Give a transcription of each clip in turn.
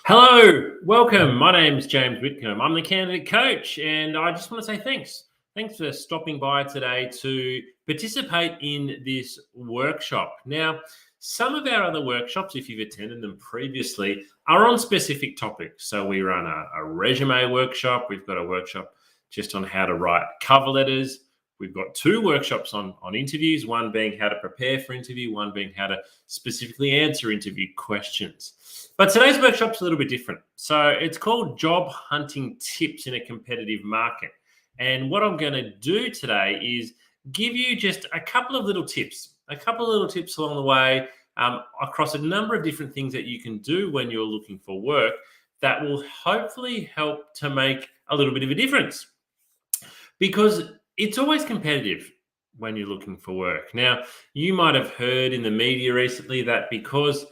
Hello, welcome. My name's James Whitcomb. I'm the candidate coach, and I just want to say thanks. Thanks for stopping by today to participate in this workshop. Now, some of our other workshops, if you've attended them previously, are on specific topics. So we run a resume workshop. We've got a workshop just on how to write cover letters. We've got two workshops on interviews, one being how to prepare for interview, one being how to specifically answer interview questions. But today's workshop's a little bit different. So it's called Job Hunting Tips in a Competitive Market. And what I'm going to do today is give you just a couple of little tips along the way across a number of different things that you can do when you're looking for work that will hopefully help to make a little bit of a difference. Because it's always competitive when you're looking for work. Now, you might have heard in the media recently that because,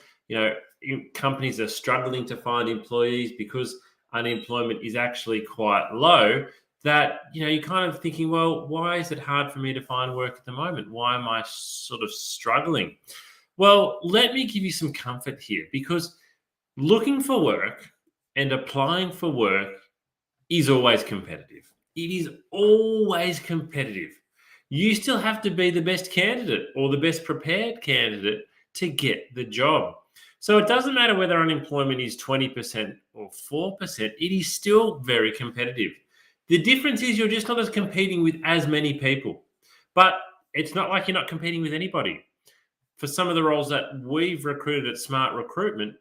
companies are struggling to find employees because unemployment is actually quite low, that, you're kind of thinking, well, why is it hard for me to find work at the moment? Why am I sort of struggling? Well, let me give you some comfort here, because looking for work and applying for work is always competitive. It is always competitive. You still have to be the best candidate or the best prepared candidate to get the job. So it doesn't matter whether unemployment is 20% or 4%, it is still very competitive. The difference is you're just not as competing with as many people. But it's not like you're not competing with anybody. For some of the roles that we've recruited at Smart Recruitment,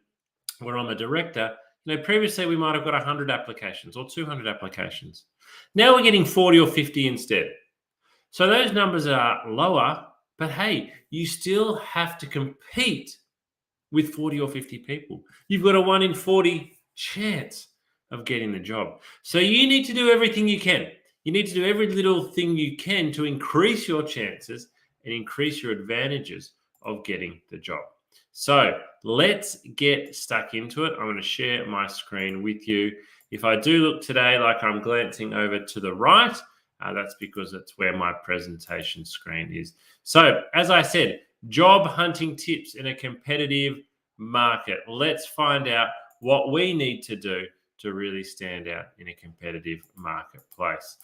where I'm a director, previously we might have got 100 applications or 200 applications. Now we're getting 40 or 50 instead. So those numbers are lower, but hey, you still have to compete with 40 or 50 people. You've got a 1 in 40 chance of getting the job. So you need to do everything you can. You need to do every little thing you can to increase your chances and increase your advantages of getting the job. So let's get stuck into it. I'm going to share my screen with you. If I do look today like I'm glancing over to the right, that's because that's where my presentation screen is. So as I said, job hunting tips in a competitive market. Let's find out what we need to do to really stand out in a competitive marketplace.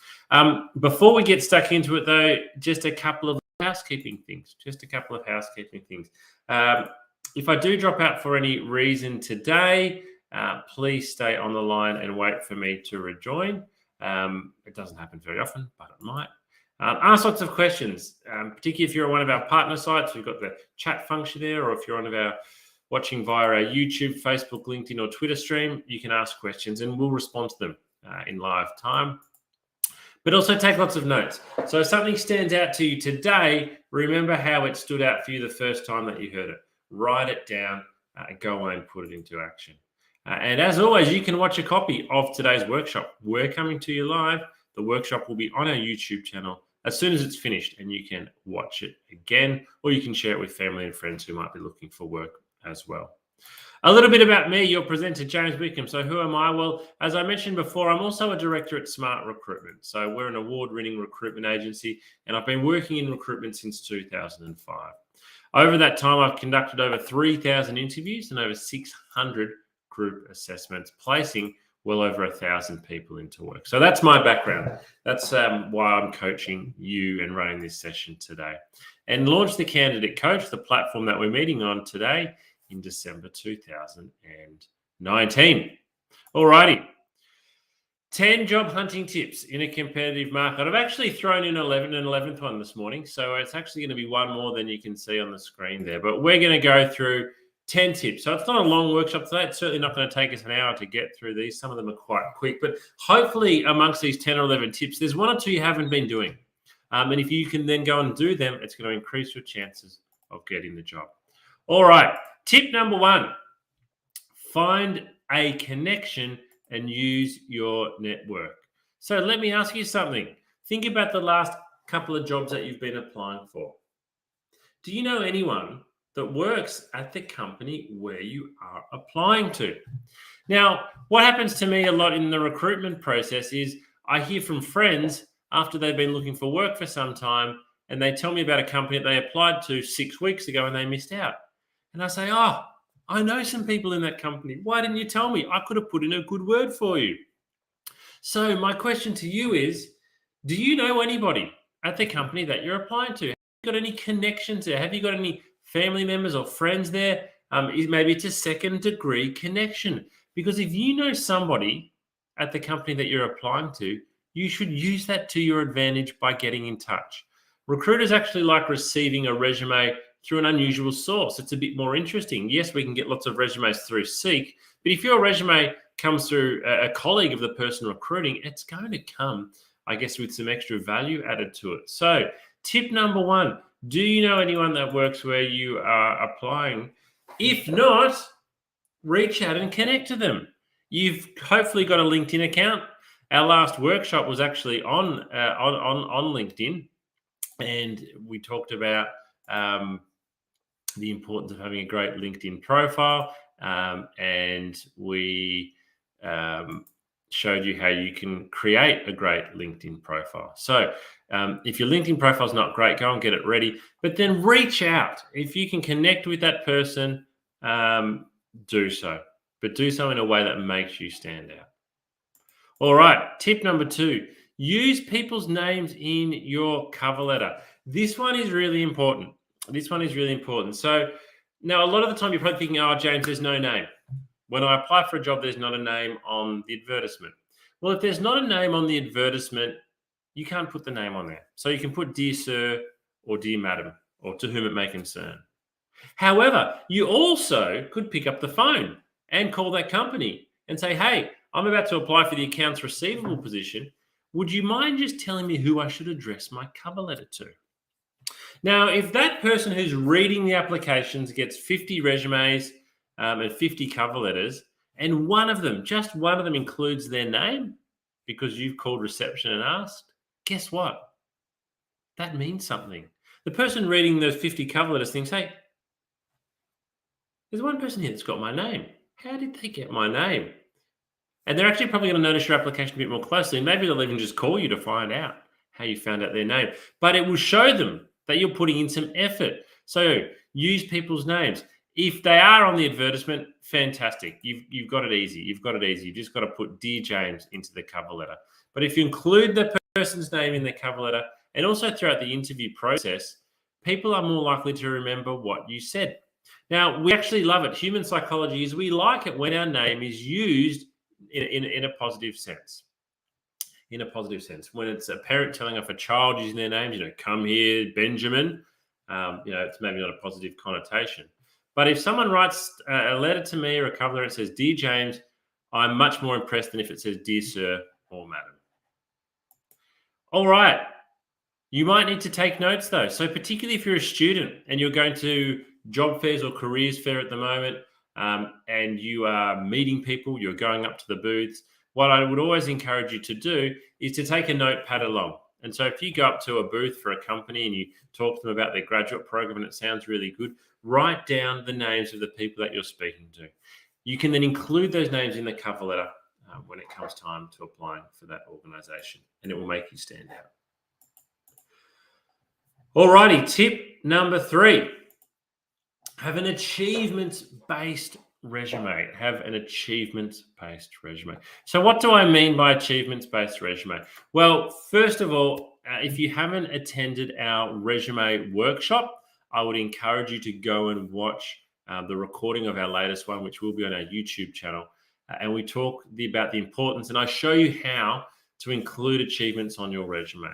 Before we get stuck into it though, just a couple of housekeeping things. If I do drop out for any reason today, please stay on the line and wait for me to rejoin. It doesn't happen very often, but it might. Ask lots of questions, particularly if you're on one of our partner sites. We've got the chat function there, or if you're watching via our YouTube, Facebook, LinkedIn, or Twitter stream, you can ask questions and we'll respond to them in live time. But also take lots of notes. So if something stands out to you today, remember how it stood out for you the first time that you heard it. Write it down, go away and put it into action. And as always, you can watch a copy of today's workshop. We're coming to you live. The workshop will be on our YouTube channel as soon as it's finished, and you can watch it again, or you can share it with family and friends who might be looking for work as well. A little bit about me, your presenter, James Whitcomb. So who am I? Well, as I mentioned before, I'm also a director at Smart Recruitment. So we're an award-winning recruitment agency, and I've been working in recruitment since 2005. Over that time, I've conducted over 3,000 interviews and over 600 group assessments, placing well over 1,000 people into work. So that's my background. That's why I'm coaching you and running this session today. And launched the Candidate Coach, the platform that we're meeting on today, in December 2019. Alrighty. 10 job hunting tips in a competitive market. I've actually thrown in an 11th one this morning. So it's actually going to be one more than you can see on the screen there. But we're going to go through 10 tips. So it's not a long workshop today. It's certainly not going to take us an hour to get through these. Some of them are quite quick. But hopefully amongst these 10 or 11 tips, there's one or two you haven't been doing. And if you can then go and do them, it's going to increase your chances of getting the job. All right. Tip number 1, find a connection and use your network. So let me ask you something. Think about the last couple of jobs that you've been applying for. Do you know anyone that works at the company where you are applying to? Now, what happens to me a lot in the recruitment process is I hear from friends after they've been looking for work for some time, and they tell me about a company that they applied to 6 weeks ago and they missed out. And I say, oh, I know some people in that company. Why didn't you tell me? I could have put in a good word for you. So my question to you is, do you know anybody at the company that you're applying to? Have you got any connections there? Have you got any family members or friends there? Maybe it's a second degree connection. Because if you know somebody at the company that you're applying to, you should use that to your advantage by getting in touch. Recruiters actually like receiving a resume through an unusual source. It's a bit more interesting. Yes, we can get lots of resumes through Seek, but if your resume comes through a colleague of the person recruiting, it's going to come, I guess, with some extra value added to it. So, tip number one, do you know anyone that works where you are applying? If not, reach out and connect to them. You've hopefully got a LinkedIn account. Our last workshop was actually on LinkedIn, and we talked about the importance of having a great LinkedIn profile, and we showed you how you can create a great LinkedIn profile. So if your LinkedIn profile is not great, go and get it ready, but then reach out. If you can connect with that person, do so, but do so in a way that makes you stand out. All right, tip number two, use people's names in your cover letter. This one is really important. So now a lot of the time you're probably thinking, oh, James, there's no name. When I apply for a job, there's not a name on the advertisement. Well, if there's not a name on the advertisement, you can't put the name on there. So you can put dear sir or dear madam or to whom it may concern. However, you also could pick up the phone and call that company and say, hey, I'm about to apply for the accounts receivable position. Would you mind just telling me who I should address my cover letter to? Now, if that person who's reading the applications gets 50 resumes and 50 cover letters, and just one of them includes their name because you've called reception and asked, guess what? That means something. The person reading those 50 cover letters thinks, hey, there's one person here that's got my name. How did they get my name? And they're actually probably going to notice your application a bit more closely. Maybe they'll even just call you to find out how you found out their name. But it will show them that you're putting in some effort. So use people's names. If they are on the advertisement, fantastic. You've got it easy. You've just got to put Dear James into the cover letter. But if you include the person's name in the cover letter and also throughout the interview process, people are more likely to remember what you said. Now, we actually love it. Human psychology is we like it when our name is used in a positive sense. In a positive sense, when it's a parent telling off a child using their names, come here, Benjamin, it's maybe not a positive connotation. But if someone writes a letter to me or a cover letter that says, Dear James, I'm much more impressed than if it says, Dear Sir or Madam. All right. You might need to take notes, though. So particularly if you're a student and you're going to job fairs or careers fair at the moment, and you are meeting people, you're going up to the booths, what I would always encourage you to do is to take a notepad along. And so if you go up to a booth for a company and you talk to them about their graduate program and it sounds really good, write down the names of the people that you're speaking to. You can then include those names in the cover letter when it comes time to applying for that organization, and it will make you stand out. Alrighty, tip number 3. Have an achievements-based resume. So what do I mean by achievements-based resume? Well, first of all, if you haven't attended our resume workshop, I would encourage you to go and watch the recording of our latest one, which will be on our YouTube channel. And we talk about the importance, and I show you how to include achievements on your resume.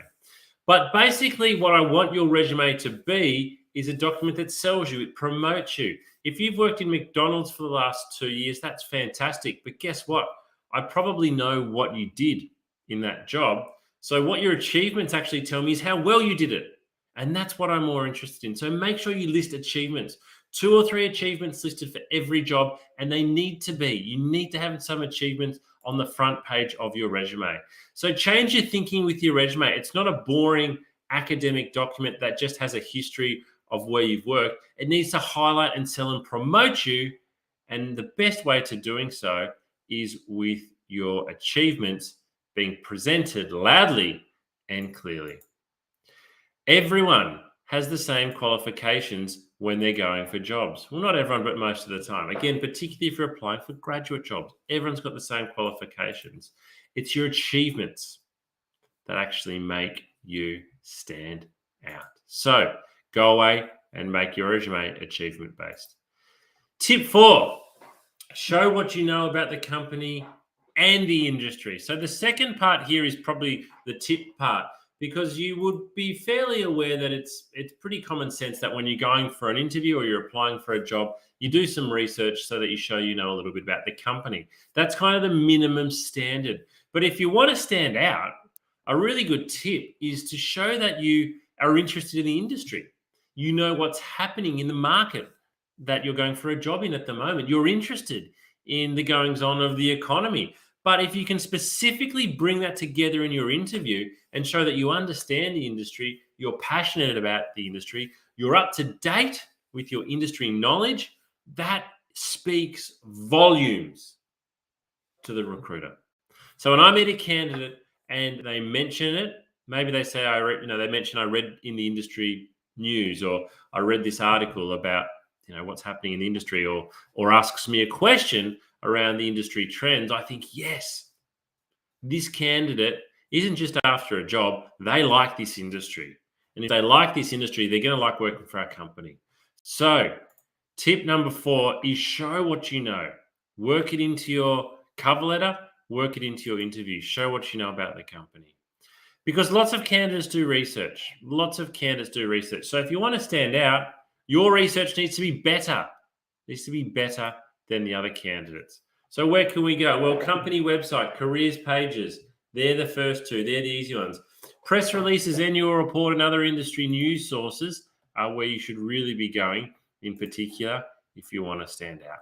But basically what I want your resume to be is a document that sells you, it promotes you. If you've worked in McDonald's for the last 2 years, that's fantastic. But guess what? I probably know what you did in that job. So what your achievements actually tell me is how well you did it. And that's what I'm more interested in. So make sure you list achievements. 2 or 3 achievements listed for every job, and they need to be. You need to have some achievements on the front page of your resume. So change your thinking with your resume. It's not a boring academic document that just has a history of where you've worked. It needs to highlight and sell and promote you. And the best way to doing so is with your achievements being presented loudly and clearly. Everyone has the same qualifications when they're going for jobs? Well, not everyone, but most of the time. Again, particularly if you're applying for graduate jobs, everyone's got the same qualifications. It's your achievements that actually make you stand out. So go away and make your resume achievement based. Tip 4, show what you know about the company and the industry. So the second part here is probably the tip part, because you would be fairly aware that it's pretty common sense that when you're going for an interview or you're applying for a job, you do some research so that you show you know a little bit about the company. That's kind of the minimum standard. But if you want to stand out, a really good tip is to show that you are interested in the industry. You know what's happening in the market that you're going for a job in at the moment. You're interested in the goings on of the economy. But if you can specifically bring that together in your interview and show that you understand the industry, you're passionate about the industry, you're up to date with your industry knowledge, that speaks volumes to the recruiter. So when I meet a candidate and they mention it, maybe they say, they mention I read in the industry news, or I read this article about, what's happening in the industry, or asks me a question around the industry trends, I think, yes, this candidate isn't just after a job. They like this industry. And if they like this industry, they're going to like working for our company. So tip number 4 is show what you know. Work it into your cover letter, work it into your interview. Show what you know about the company. Because lots of candidates do research. So if you want to stand out, your research needs to be better. Than the other candidates. So where can we go? Well, company website, careers pages, they're the first two. They're the easy ones. Press releases, annual report, and other industry news sources are where you should really be going, in particular, if you want to stand out.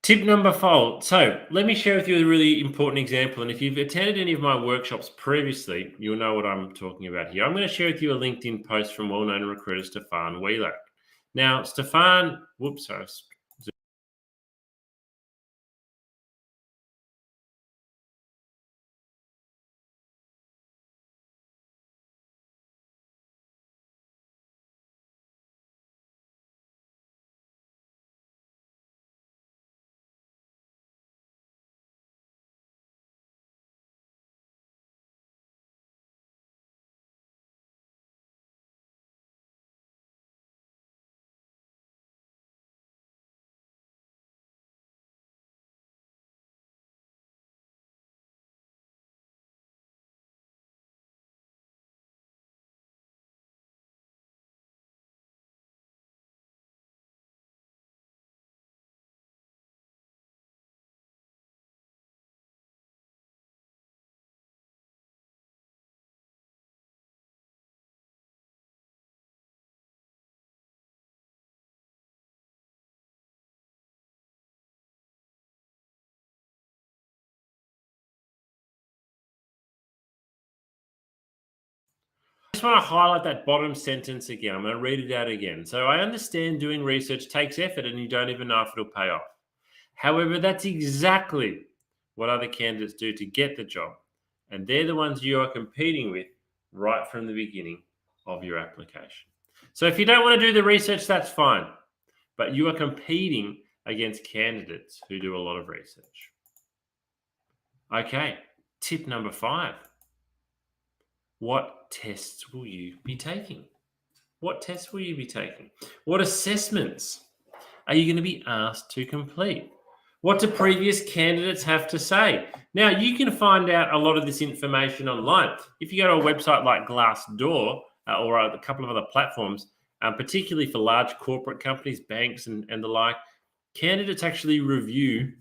Tip number 4. So let me share with you a really important example. And if you've attended any of my workshops previously, you'll know what I'm talking about here. I'm going to share with you a LinkedIn post from well-known recruiter Stefan Wheeler. Now, Stefan, sorry. I just want to highlight that bottom sentence again. I'm going to read it out again. So I understand doing research takes effort and you don't even know if it'll pay off. However, that's exactly what other candidates do to get the job. And they're the ones you are competing with right from the beginning of your application. So if you don't want to do the research, that's fine. But you are competing against candidates who do a lot of research. Okay, tip number 5. What tests will you be taking? What tests will you be taking? What assessments are you going to be asked to complete? What do previous candidates have to say? Now, you can find out a lot of this information online. If you go to a website like Glassdoor or a couple of other platforms, particularly for large corporate companies, banks, and the like, candidates actually review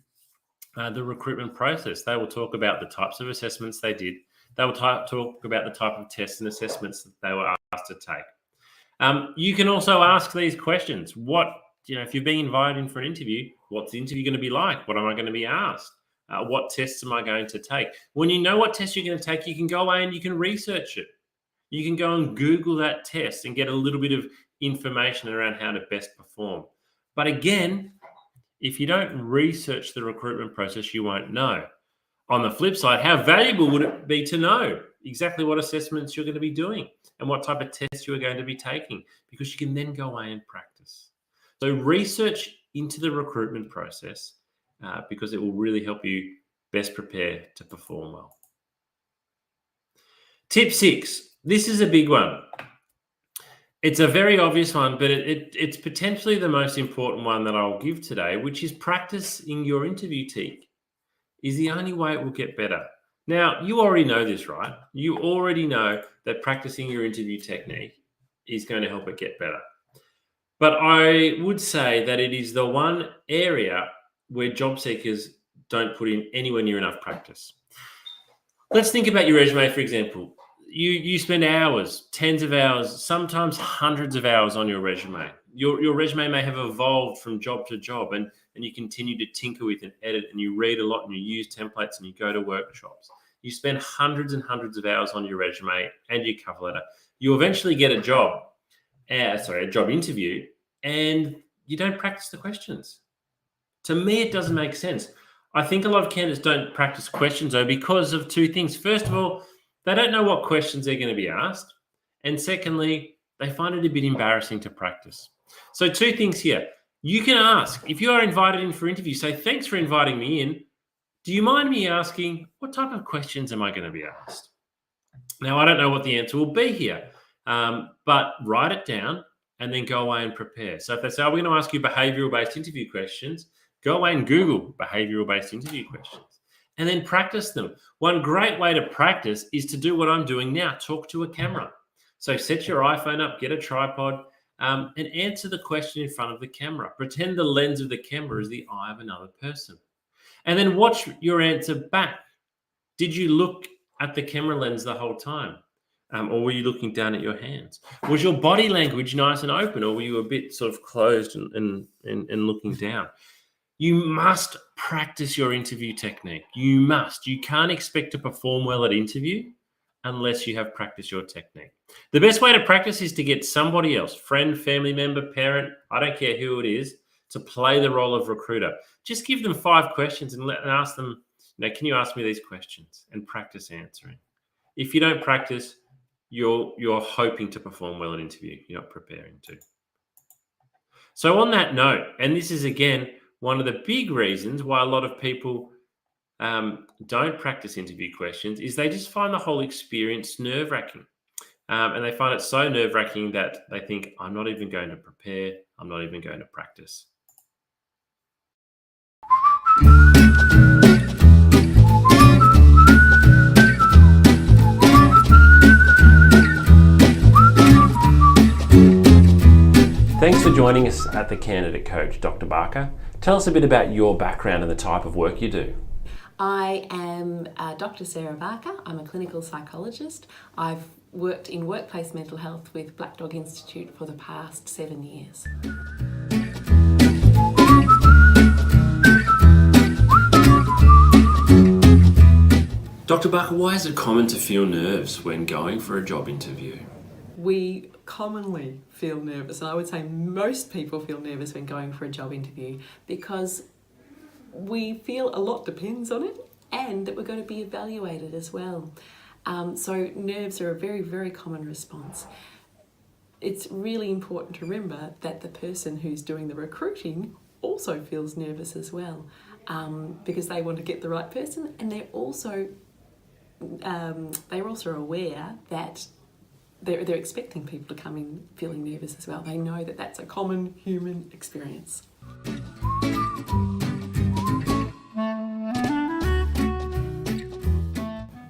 the recruitment process. They will talk about the types of assessments they did. They will talk about the type of tests and assessments that they were asked to take. You can also ask these questions. If you're being invited in for an interview, what's the interview going to be like? What am I going to be asked? What tests am I going to take? When you know what test you're going to take, you can go away and you can research it. You can go and Google that test and get a little bit of information around how to best perform. But again, if you don't research the recruitment process, you won't know. On the flip side, how valuable would it be to know exactly what assessments you're going to be doing and what type of tests you are going to be taking? Because you can then go away and practice. So research into the recruitment process because it will really help you best prepare to perform well. Tip 6. This is a big one. It's a very obvious one, but it's potentially the most important one that I'll give today, which is practicing your interview technique is the only way it will get better. Now, you already know this, right? You already know that practicing your interview technique is going to help it get better. But I would say that it is the one area where job seekers don't put in anywhere near enough practice. Let's think about your resume, for example. You spend hours, tens of hours, sometimes hundreds of hours on your resume. Your resume may have evolved from job to job, and you continue to tinker with and edit, and you read a lot, and you use templates, and you go to workshops. You spend hundreds and hundreds of hours on your resume and your cover letter. You eventually get a job interview, and you don't practice the questions. To me, it doesn't make sense. I think a lot of candidates don't practice questions, though, because of two things. First of all, they don't know what questions they're going to be asked. And secondly, they find it a bit embarrassing to practice. So two things here. You can ask, if you are invited in for interview, say, thanks for inviting me in. Do you mind me asking, what type of questions am I going to be asked? Now, I don't know what the answer will be here, but write it down and then go away and prepare. So if they say, we're going to ask you behavioral-based interview questions, go away and Google behavioral-based interview questions and then practice them. One great way to practice is to do what I'm doing now, talk to a camera. So set your iPhone up, get a tripod, and answer the question in front of the camera. Pretend the lens of the camera is the eye of another person. And then watch your answer back. Did you look at the camera lens the whole time? Or were you looking down at your hands? Was your body language nice and open, or were you a bit sort of closed and looking down? You must practice your interview technique. You must. You can't expect to perform well at interview unless you have practiced your technique. The best way to practice is to get somebody else, friend, family member, parent, I don't care who it is, to play the role of recruiter. Just give them 5 questions and ask them, can you ask me these questions, and practice answering. If you don't practice, you're hoping to perform well at interview. You're not preparing to. So on that note, and this is again one of the big reasons why a lot of people don't practice interview questions, is they just find the whole experience nerve-wracking. And they find it so nerve-wracking that they think, I'm not even going to prepare. I'm not even going to practice. Thanks for joining us at The Candidate Coach, Dr. Barker. Tell us a bit about your background and the type of work you do. I am Dr. Sarah Barker. I'm a clinical psychologist. I've worked in workplace mental health with Black Dog Institute for the past 7 years. Dr. Barker, why is it common to feel nerves when going for a job interview? We commonly feel nervous, and I would say most people feel nervous when going for a job interview because we feel a lot depends on it and that we're going to be evaluated as well. So nerves are a very, very common response. It's really important to remember that the person who's doing the recruiting also feels nervous as well because they want to get the right person, and they're also aware that they're expecting people to come in feeling nervous as well. They know that that's a common human experience.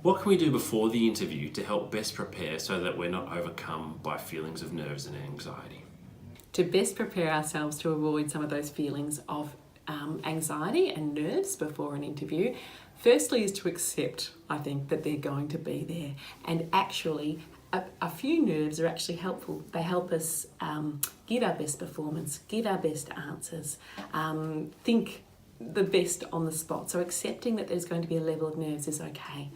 What can we do before the interview to help best prepare so that we're not overcome by feelings of nerves and anxiety? To best prepare ourselves to avoid some of those feelings of anxiety and nerves before an interview, firstly is to accept, I think, that they're going to be there. And actually, a few nerves are actually helpful. They help us give our best performance, give our best answers, think the best on the spot. So accepting that there's going to be a level of nerves is okay.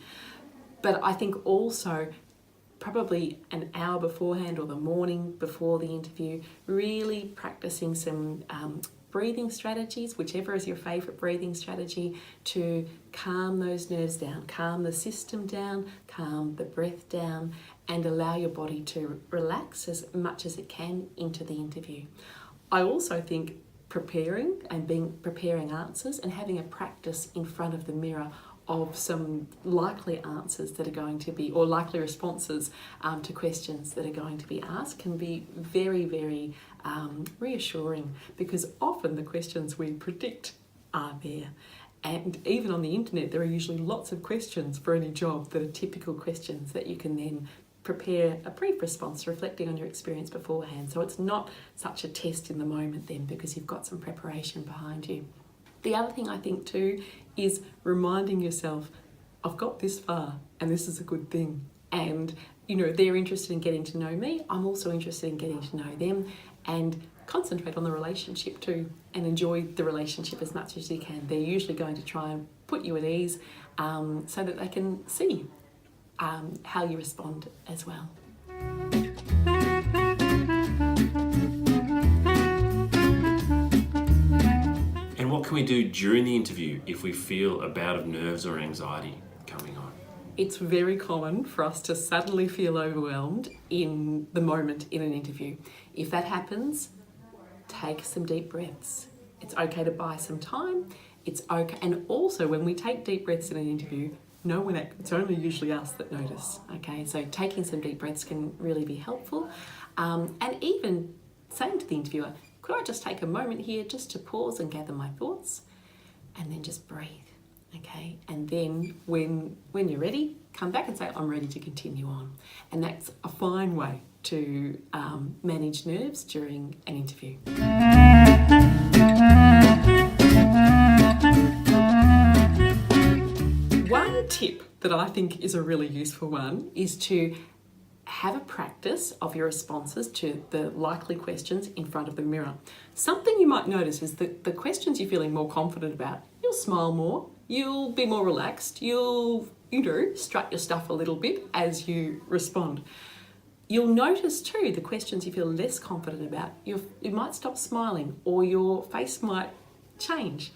But I think also probably an hour beforehand or the morning before the interview, really practicing some breathing strategies, whichever is your favourite breathing strategy, to calm those nerves down, calm the system down, calm the breath down, and allow your body to relax as much as it can into the interview. I also think preparing answers and having a practice in front of the mirror of some likely answers that are going to be, or likely responses to questions that are going to be asked, can be very, very reassuring, because often the questions we predict are there. And even on the internet, there are usually lots of questions for any job that are typical questions that you can then prepare a brief response reflecting on your experience beforehand. So it's not such a test in the moment then, because you've got some preparation behind you. The other thing I think too is reminding yourself, I've got this far and this is a good thing. And, they're interested in getting to know me. I'm also interested in getting to know them, and concentrate on the relationship too and enjoy the relationship as much as you can. They're usually going to try and put you at ease so that they can see how you respond as well. And what can we do during the interview if we feel a bout of nerves or anxiety coming on? It's very common for us to suddenly feel overwhelmed in the moment in an interview. If that happens, take some deep breaths. It's okay to buy some time. It's okay. And also, when we take deep breaths in an interview, it's only usually us that notice, okay? So taking some deep breaths can really be helpful. And even saying to the interviewer, could I just take a moment here just to pause and gather my thoughts? And then just breathe, okay? And then when you're ready, come back and say, I'm ready to continue on. And that's a fine way to manage nerves during an interview. One tip that I think is a really useful one is to have a practice of your responses to the likely questions in front of the mirror. Something you might notice is that the questions you're feeling more confident about, you'll smile more, you'll be more relaxed, you'll, strut your stuff a little bit as you respond. You'll notice too, the questions you feel less confident about, you might stop smiling or your face might change.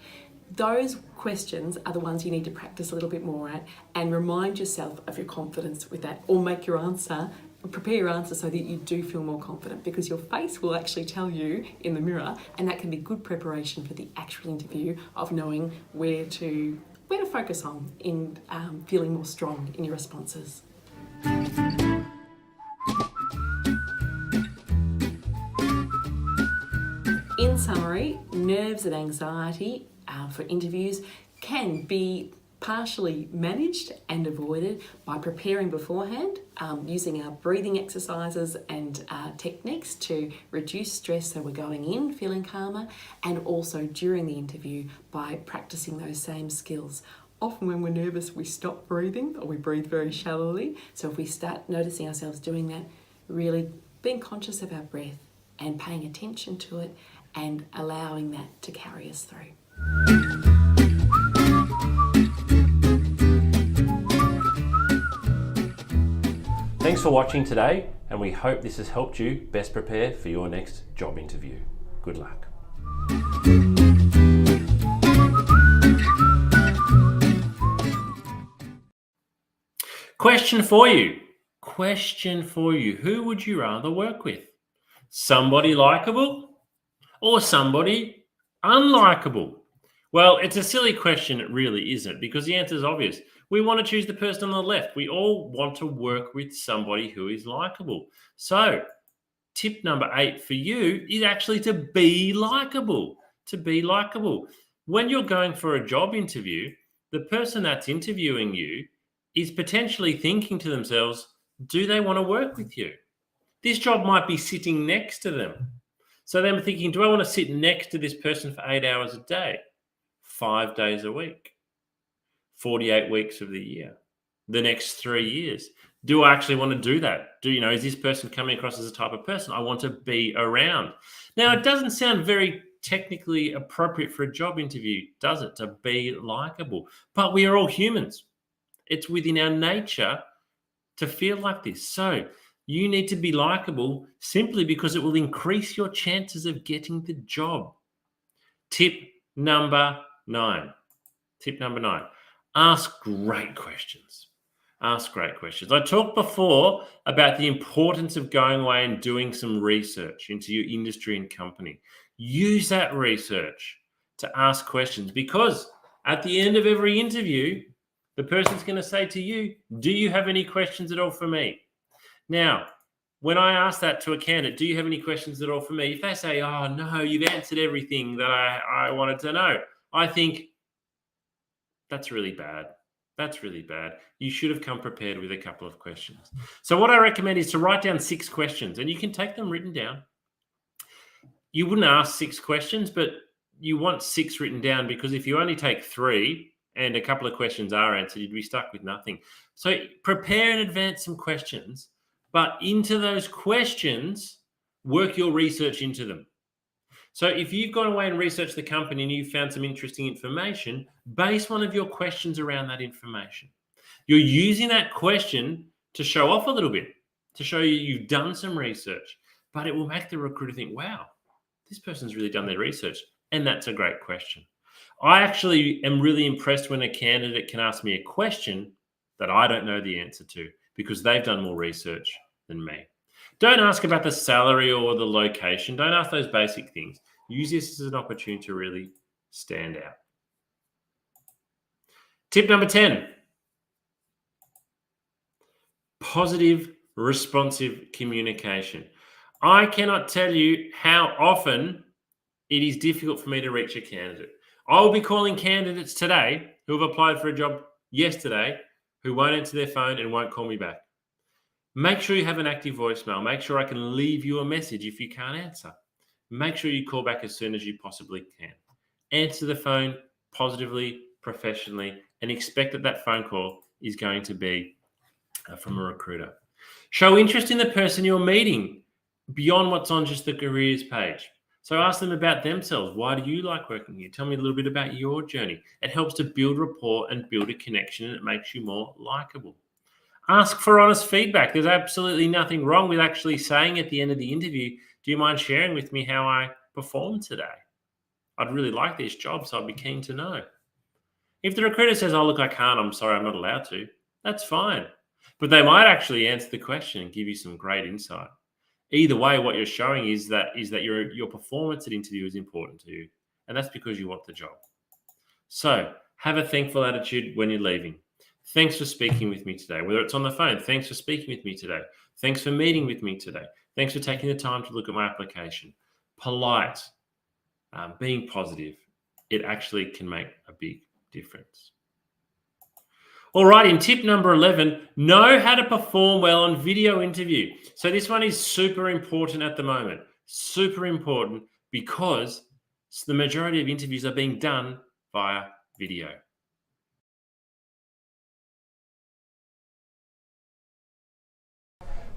Those questions are the ones you need to practice a little bit more at, and remind yourself of your confidence with that, or prepare your answer so that you do feel more confident, because your face will actually tell you in the mirror, and that can be good preparation for the actual interview of knowing where to focus on in feeling more strong in your responses. In summary, nerves and anxiety for interviews can be partially managed and avoided by preparing beforehand, using our breathing exercises and techniques to reduce stress so we're going in feeling calmer, and also during the interview by practicing those same skills. Often when we're nervous, we stop breathing or we breathe very shallowly. So if we start noticing ourselves doing that, really being conscious of our breath and paying attention to it and allowing that to carry us through. Thanks for watching today, and we hope this has helped you best prepare for your next job interview. Good luck. Question for you. Who would you rather work with? Somebody likable or somebody unlikable? Well, it's a silly question, it really isn't, because the answer is obvious. We want to choose the person on the left. We all want to work with somebody who is likable. So, tip number 8 for you is actually to be likable. To be likable. When you're going for a job interview, the person that's interviewing you is potentially thinking to themselves, do they want to work with you? This job might be sitting next to them. So they're thinking, do I want to sit next to this person for 8 hours a day, 5 days a week, 48 weeks of the year, the next 3 years? Do I actually want to do that? Is this person coming across as a type of person I want to be around? Now, it doesn't sound very technically appropriate for a job interview, does it, to be likable? But we are all humans. It's within our nature to feel like this. So you need to be likable simply because it will increase your chances of getting the job. Tip number 9. Tip number 9. Ask great questions. Ask great questions. I talked before about the importance of going away and doing some research into your industry and company. Use that research to ask questions, because at the end of every interview, the person's going to say to you, do you have any questions at all for me? Now, when I ask that to a candidate, do you have any questions at all for me? If they say, oh, no, you've answered everything that I wanted to know, I think that's really bad. That's really bad. You should have come prepared with a couple of questions. So what I recommend is to write down 6 questions, and you can take them written down. You wouldn't ask 6 questions, but you want 6 written down, because if you only take 3 and a couple of questions are answered, you'd be stuck with nothing. So prepare in advance some questions, but into those questions, work your research into them. So if you've gone away and researched the company and you've found some interesting information, base one of your questions around that information. You're using that question to show off a little bit, to show you've done some research, but it will make the recruiter think, wow, this person's really done their research. And that's a great question. I actually am really impressed when a candidate can ask me a question that I don't know the answer to, because they've done more research than me. Don't ask about the salary or the location. Don't ask those basic things. Use this as an opportunity to really stand out. Tip number 10. Positive, responsive communication. I cannot tell you how often it is difficult for me to reach a candidate. I will be calling candidates today who have applied for a job yesterday who won't answer their phone and won't call me back. Make sure you have an active voicemail. Make sure I can leave you a message if you can't answer. Make sure you call back as soon as you possibly can. Answer the phone positively, professionally, and expect that that phone call is going to be from a recruiter. Show interest in the person you're meeting beyond what's on just the careers page. So ask them about themselves. Why do you like working here? Tell me a little bit about your journey. It helps to build rapport and build a connection, and it makes you more likable. Ask for honest feedback. There's absolutely nothing wrong with actually saying at the end of the interview, do you mind sharing with me how I performed today? I'd really like this job, so I'd be keen to know. If the recruiter says, oh, look, I can't, I'm sorry, I'm not allowed to, that's fine. But they might actually answer the question and give you some great insight. Either way, what you're showing is that your performance at interview is important to you, and that's because you want the job. So have a thankful attitude when you're leaving. Thanks for speaking with me today. Whether it's on the phone, thanks for speaking with me today. Thanks for meeting with me today. Thanks for taking the time to look at my application. Polite, being positive, it actually can make a big difference. All right, in tip number 11, know how to perform well on video interview. So this one is super important at the moment. Super important because the majority of interviews are being done via video.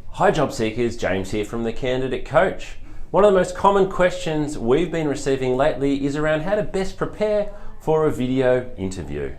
Hi job seekers, James here from The Candidate Coach. One of the most common questions we've been receiving lately is around how to best prepare for a video interview.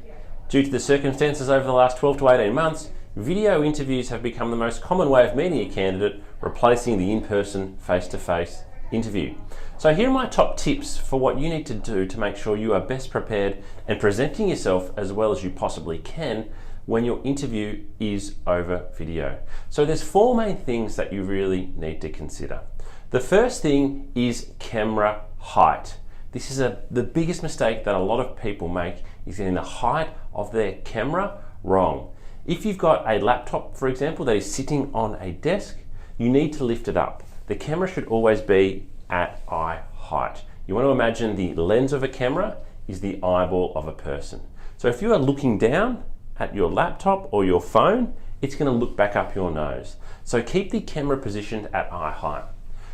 Due to the circumstances over the last 12 to 18 months, video interviews have become the most common way of meeting a candidate, replacing the in-person, face-to-face interview. So here are my top tips for what you need to do to make sure you are best prepared and presenting yourself as well as you possibly can when your interview is over video. So there's 4 main things that you really need to consider. The first thing is camera height. This is the biggest mistake that a lot of people make, is getting the height of their camera wrong. If you've got a laptop, for example, that is sitting on a desk, you need to lift it up. The camera should always be at eye height. You want to imagine the lens of a camera is the eyeball of a person. So if you are looking down at your laptop or your phone, it's going to look back up your nose. So keep the camera positioned at eye height.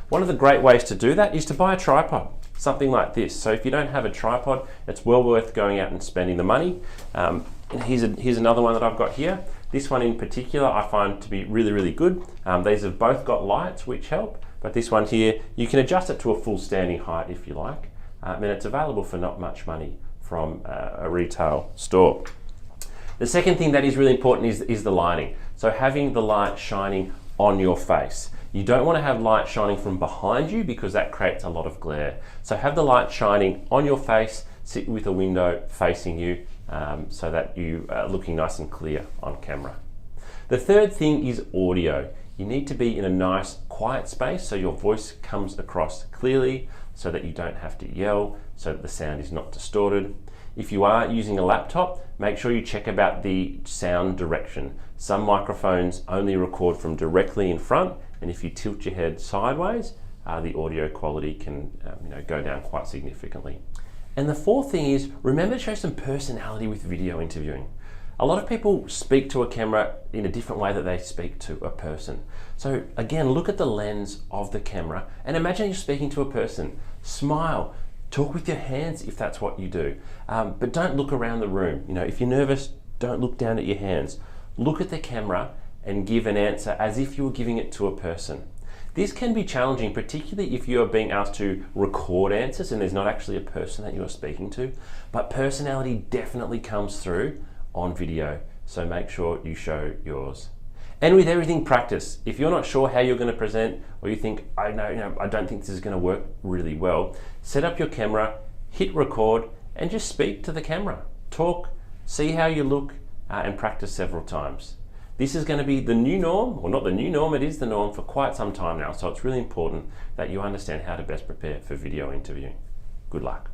One of the great ways to do that is to buy a tripod, something like this. So if you don't have a tripod, it's well worth going out and spending the money. Here's another one that I've got here. This one in particular I find to be really, really good. These have both got lights which help, but this one here, you can adjust it to a full standing height if you like. And it's available for not much money from a retail store. The second thing that is really important is the lighting. So having the light shining on your face. You don't want to have light shining from behind you because that creates a lot of glare. So have the light shining on your face, sit with a window facing you so that you are looking nice and clear on camera. The third thing is audio. You need to be in a nice quiet space so your voice comes across clearly, so that you don't have to yell, so that the sound is not distorted. If you are using a laptop, make sure you check about the sound direction. Some microphones only record from directly in front, and if you tilt your head sideways, the audio quality can go down quite significantly. And the fourth thing is, remember to show some personality with video interviewing. A lot of people speak to a camera in a different way that they speak to a person. So again, look at the lens of the camera and imagine you're speaking to a person. Smile, talk with your hands if that's what you do, but don't look around the room. If you're nervous, don't look down at your hands. Look at the camera and give an answer as if you were giving it to a person. This can be challenging, particularly if you are being asked to record answers and there's not actually a person that you are speaking to, but personality definitely comes through on video, so make sure you show yours. And with everything, practice. If you're not sure how you're going to present, or you think, I don't think this is going to work really well, set up your camera, hit record, and just speak to the camera. Talk, see how you look, and practice several times. This is going to be the new norm, or not the new norm, it is the norm for quite some time now, so it's really important that you understand how to best prepare for video interviewing. Good luck.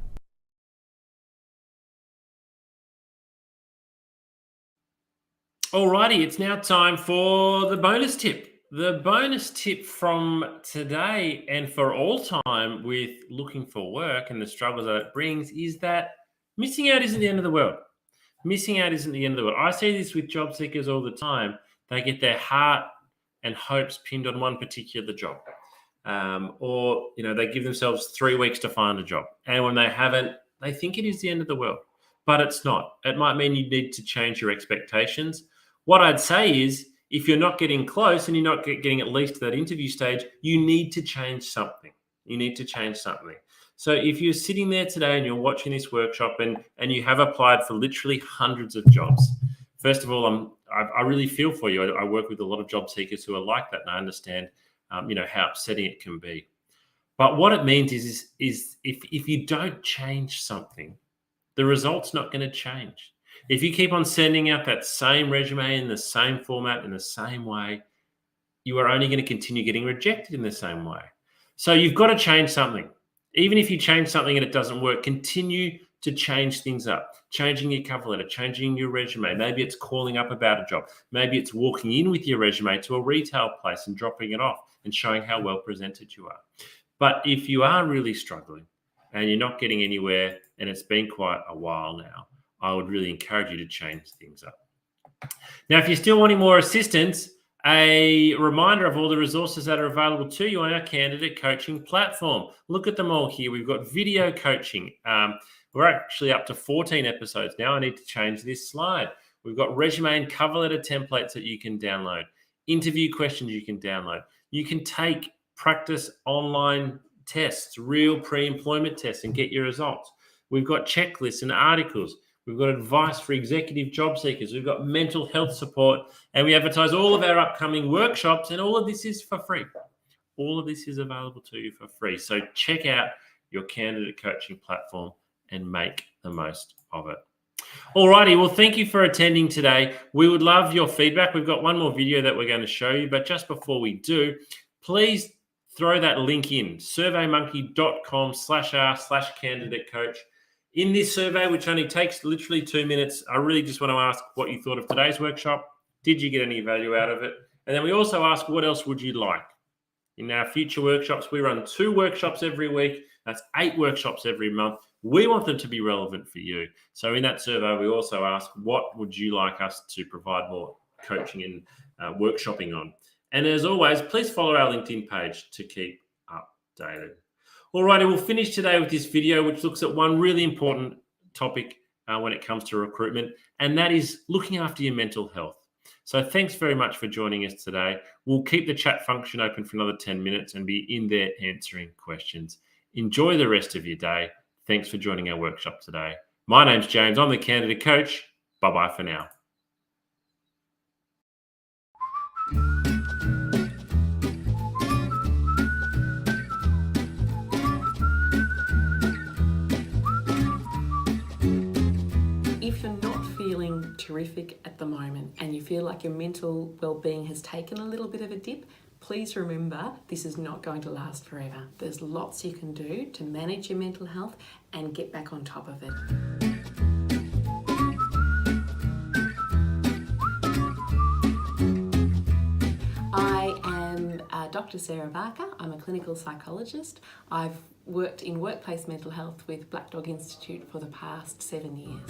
Alrighty, it's now time for the bonus tip. The bonus tip from today and for all time with looking for work and the struggles that it brings is that missing out isn't the end of the world. Missing out isn't the end of the world. I see this with job seekers all the time. They get their heart and hopes pinned on one particular job. Or they give themselves 3 weeks to find a job. And when they haven't, they think it is the end of the world. But it's not. It might mean you need to change your expectations. What I'd say is, if you're not getting close and you're not getting at least to that interview stage, you need to change something. You need to change something. So if you're sitting there today and you're watching this workshop and you have applied for literally hundreds of jobs, first of all, I really feel for you. I work with a lot of job seekers who are like that, and I understand, how upsetting it can be. But what it means is if you don't change something, the result's not going to change. If you keep on sending out that same resume in the same format, in the same way, you are only going to continue getting rejected in the same way. So you've got to change something. Even if you change something and it doesn't work, continue to change things up. Changing your cover letter, changing your resume. Maybe it's calling up about a job. Maybe it's walking in with your resume to a retail place and dropping it off and showing how well presented you are. But if you are really struggling and you're not getting anywhere and it's been quite a while now, I would really encourage you to change things up. Now, if you're still wanting more assistance, a reminder of all the resources that are available to you on our candidate coaching platform. Look at them all here. We've got video coaching. We're actually up to 14 episodes now. I need to change this slide. We've got resume and cover letter templates that you can download. Interview questions you can download. You can take practice online tests, real pre-employment tests, and get your results. We've got checklists and articles. We've got advice for executive job seekers. We've got mental health support, and we advertise all of our upcoming workshops, and all of this is for free. All of this is available to you for free. So check out your candidate coaching platform and make the most of it. All righty. Well, thank you for attending today. We would love your feedback. We've got one more video that we're going to show you, but just before we do, please throw that link in, surveymonkey.com/r/candidate coach. In this survey, which only takes literally 2 minutes, I really just want to ask what you thought of today's workshop. Did you get any value out of it? And then we also ask, what else would you like? In our future workshops, we run 2 workshops every week. That's 8 workshops every month. We want them to be relevant for you. So in that survey, we also ask, what would you like us to provide more coaching and workshopping on? And as always, please follow our LinkedIn page to keep updated. Alrighty, we'll finish today with this video, which looks at one really important topic when it comes to recruitment, and that is looking after your mental health. So thanks very much for joining us today. We'll keep the chat function open for another 10 minutes and be in there answering questions. Enjoy the rest of your day. Thanks for joining our workshop today. My name's James. I'm the candidate coach. Bye-bye for now. terrific at the moment and you feel like your mental well-being has taken a little bit of a dip, please remember this is not going to last forever. There's lots you can do to manage your mental health and get back on top of it. I am Dr. Sarah Barker. I'm a clinical psychologist. I've worked in workplace mental health with Black Dog Institute for the past 7 years.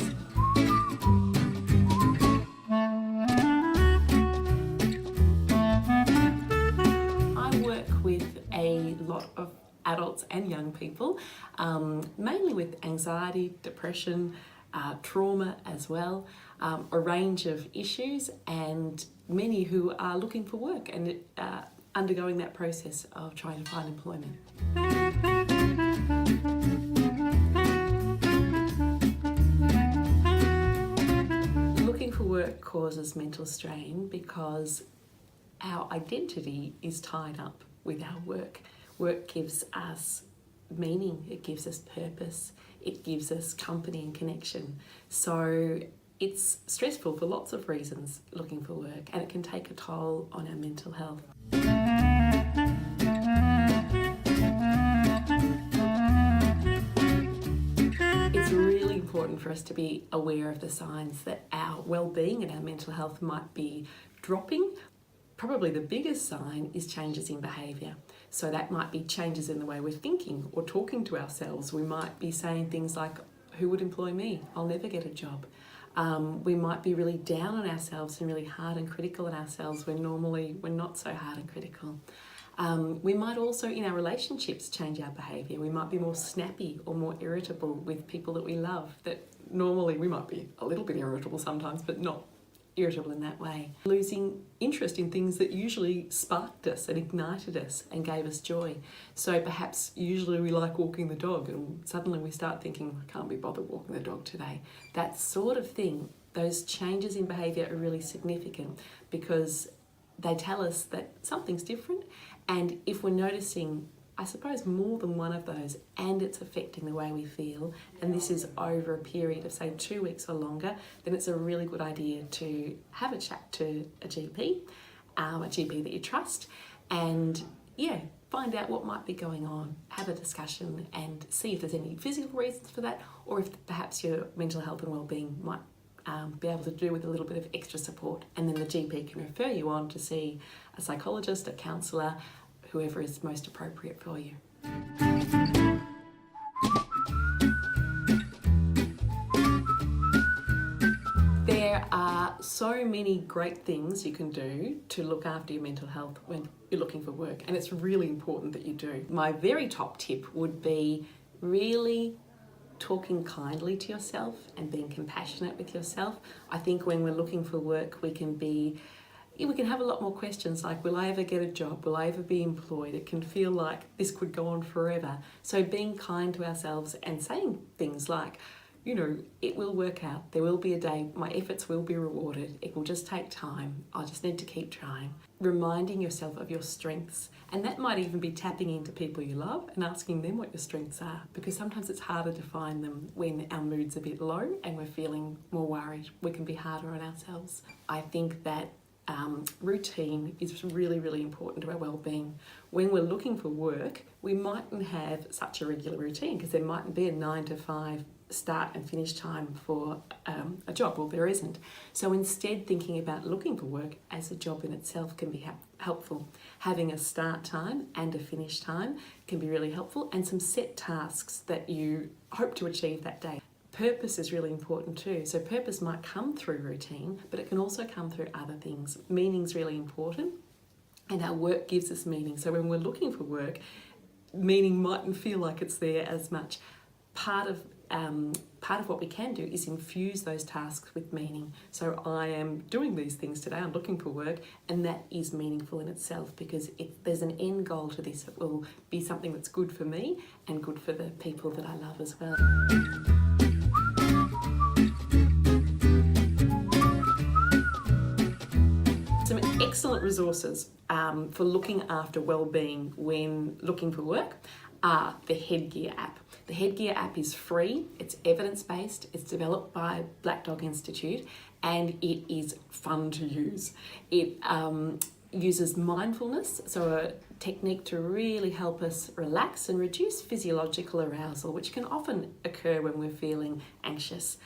I work with a lot of adults and young people, mainly with anxiety, depression, trauma as well, a range of issues, and many who are looking for work and undergoing that process of trying to find employment. Looking for work causes mental strain because our identity is tied up with our work. Work gives us meaning, it gives us purpose, it gives us company and connection. So it's stressful for lots of reasons looking for work, and it can take a toll on our mental health. It's really important for us to be aware of the signs that our well-being and our mental health might be dropping. Probably the biggest sign is changes in behaviour. So that might be changes in the way we're thinking or talking to ourselves. We might be saying things like, who would employ me? I'll never get a job. We might be really down on ourselves and really hard and critical on ourselves when normally we're not so hard and critical. We might also, in our relationships, change our behaviour. We might be more snappy or more irritable with people that we love, that normally we might be a little bit irritable sometimes, but not irritable in that way. Losing interest in things that usually sparked us and ignited us and gave us joy. So perhaps usually we like walking the dog and suddenly we start thinking, I can't be bothered walking the dog today. That sort of thing, those changes in behaviour are really significant because they tell us that something's different, and if we're noticing, I suppose, more than one of those and it's affecting the way we feel, and this is over a period of say 2 weeks or longer, then it's a really good idea to have a chat to a GP that you trust, and find out what might be going on, have a discussion and see if there's any physical reasons for that, or if perhaps your mental health and well-being might be able to do with a little bit of extra support, and then the GP can refer you on to see a psychologist, a counsellor, whoever is most appropriate for you. There are so many great things you can do to look after your mental health when you're looking for work, and it's really important that you do. My very top tip would be really talking kindly to yourself and being compassionate with yourself. I think when we're looking for work, we can have a lot more questions like, will I ever get a job? Will I ever be employed? It can feel like this could go on forever. So being kind to ourselves and saying things like, it will work out. There will be a day, my efforts will be rewarded. It will just take time. I just need to keep trying. Reminding yourself of your strengths. And that might even be tapping into people you love and asking them what your strengths are, because sometimes it's harder to find them when our mood's a bit low and we're feeling more worried. We can be harder on ourselves. I think that routine is really, really important to our well-being. When we're looking for work, we mightn't have such a regular routine because there mightn't be a 9 to 5 start and finish time for a job, or there isn't. So instead, thinking about looking for work as a job in itself can be helpful. Having a start time and a finish time can be really helpful, and some set tasks that you hope to achieve that day. Purpose is really important too. So purpose might come through routine, but it can also come through other things. Meaning's really important, and our work gives us meaning. So when we're looking for work, meaning mightn't feel like it's there as much. Part of what we can do is infuse those tasks with meaning. So I am doing these things today, I'm looking for work, and that is meaningful in itself because there's an end goal to this. It will be something that's good for me and good for the people that I love as well. Some excellent resources for looking after well-being when looking for work are the Headgear app. The Headgear app is free, it's evidence-based, it's developed by Black Dog Institute, and it is fun to use. It uses mindfulness, so a technique to really help us relax and reduce physiological arousal, which can often occur when we're feeling anxious.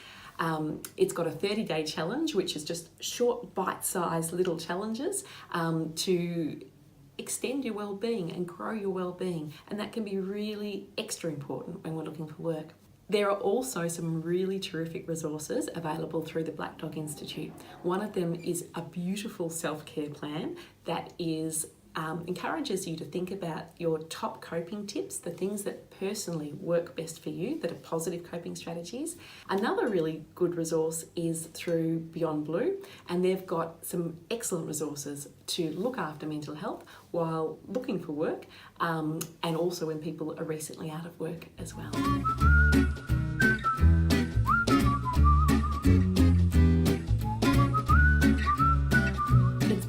It's got a 30-day challenge, which is just short, bite-sized little challenges to extend your well-being and grow your well-being, and that can be really extra important when we're looking for work. There are also some really terrific resources available through the Black Dog Institute. One of them is a beautiful self-care plan that encourages you to think about your top coping tips, the things that personally work best for you, that are positive coping strategies. Another really good resource is through Beyond Blue, and they've got some excellent resources to look after mental health while looking for work, and also when people are recently out of work as well.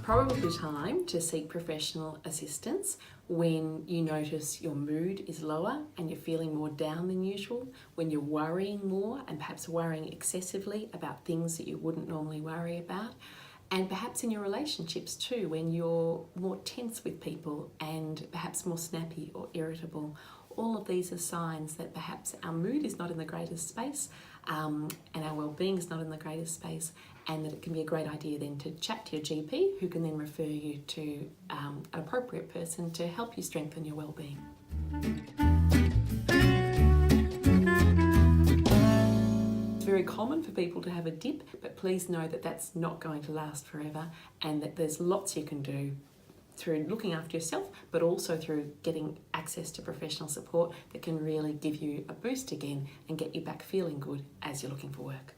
Probably time to seek professional assistance when you notice your mood is lower and you're feeling more down than usual, when you're worrying more and perhaps worrying excessively about things that you wouldn't normally worry about, and perhaps in your relationships too, when you're more tense with people and perhaps more snappy or irritable. All of these are signs that perhaps our mood is not in the greatest space, and our well-being is not in the greatest space, and that it can be a great idea then to chat to your GP, who can then refer you to an appropriate person to help you strengthen your well-being. It's very common for people to have a dip, but please know that that's not going to last forever, and that there's lots you can do through looking after yourself, but also through getting access to professional support that can really give you a boost again and get you back feeling good as you're looking for work.